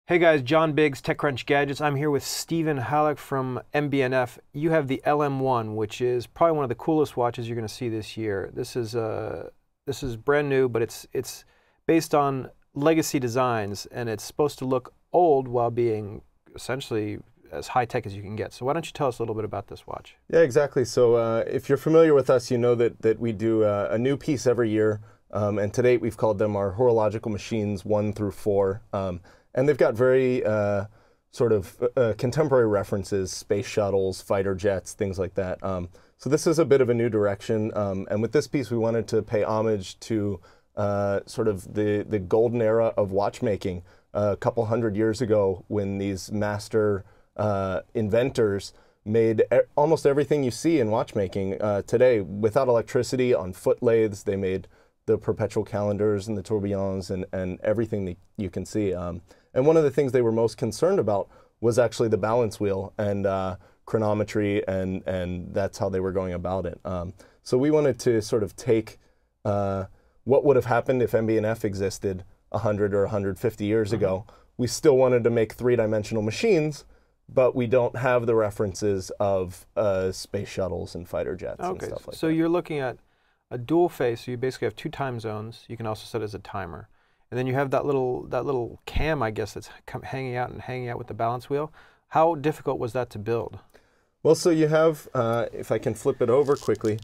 Hey guys, John Biggs, TechCrunch Gadgets. I'm here with Stephen Halleck from MBNF. You have the LM1, which is probably one of the coolest watches you're going to see this year. This is brand new, but it's based on legacy designs, and it's supposed to look old while being essentially as high-tech as you can get. So why don't you tell us a little bit about this watch? Yeah, exactly. So if you're familiar with us, you know that we do a new piece every year, and to date we've called them our horological machines 1 through 4. And they've got very sort of contemporary references, space shuttles, fighter jets, things like that. So this is a bit of a new direction. And with this piece, we wanted to pay homage to sort of the golden era of watchmaking a couple hundred years ago, when these master inventors made almost everything you see in watchmaking today without electricity on foot lathes. They made the perpetual calendars and the tourbillons and everything that you can see. And one of the things they were most concerned about was actually the balance wheel and chronometry, and that's how they were going about it. So we wanted to sort of take what would have happened if MBNF existed 100 or 150 years ago. We still wanted to make three-dimensional machines, but we don't have the references of space shuttles and fighter jets and stuff like that. So you're looking at a dual phase, so you basically have 2 time zones. You can also set it as a timer. And then you have that little cam, I guess, that's hanging out with the balance wheel. How difficult was that to build? Well, so you have, if I can flip it over quickly,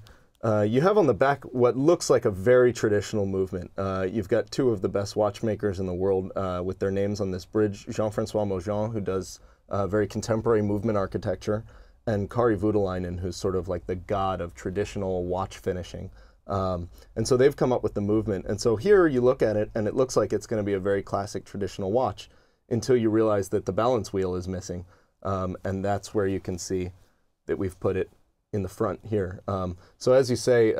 you have on the back what looks like a very traditional movement. You've got 2 of the best watchmakers in the world with their names on this bridge, Jean-Francois Mougin, who does very contemporary movement architecture, and Kari Voutilainen, who's sort of like the god of traditional watch finishing. And so they've come up with the movement. And so here you look at it, and it looks like it's going to be a very classic traditional watch until you realize that the balance wheel is missing. And that's where you can see that we've put it in the front here. So as you say,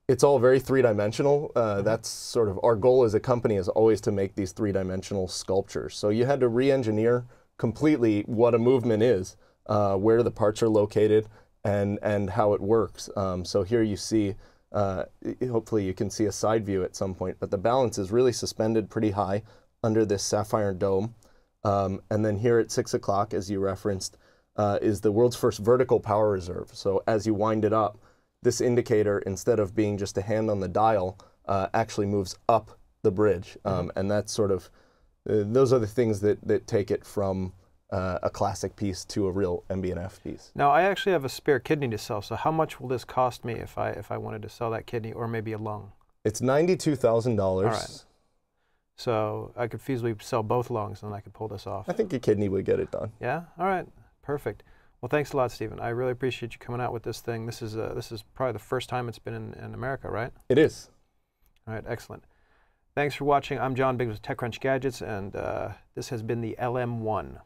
it's all very three-dimensional. That's sort of our goal as a company, is always to make these three-dimensional sculptures. So you had to re-engineer completely what a movement is, where the parts are located, and how it works. So here you see, hopefully you can see a side view at some point, but the balance is really suspended pretty high under this sapphire dome. And then here at 6 o'clock, as you referenced, is the world's first vertical power reserve. So as you wind it up, this indicator, instead of being just a hand on the dial, actually moves up the bridge. And that's sort of, those are the things that take it from a classic piece to a real MBNF piece. Now, I actually have a spare kidney to sell, so how much will this cost me if I wanted to sell that kidney, or maybe a lung? It's $92,000. All right. So I could feasibly sell both lungs, and I could pull this off. I think a kidney would get it done. Yeah? All right. Perfect. Well, thanks a lot, Stephen. I really appreciate you coming out with this thing. This is probably the first time it's been in America, right? It is. All right. Excellent. Thanks for watching. I'm John Biggs with TechCrunch Gadgets, and this has been the LM1.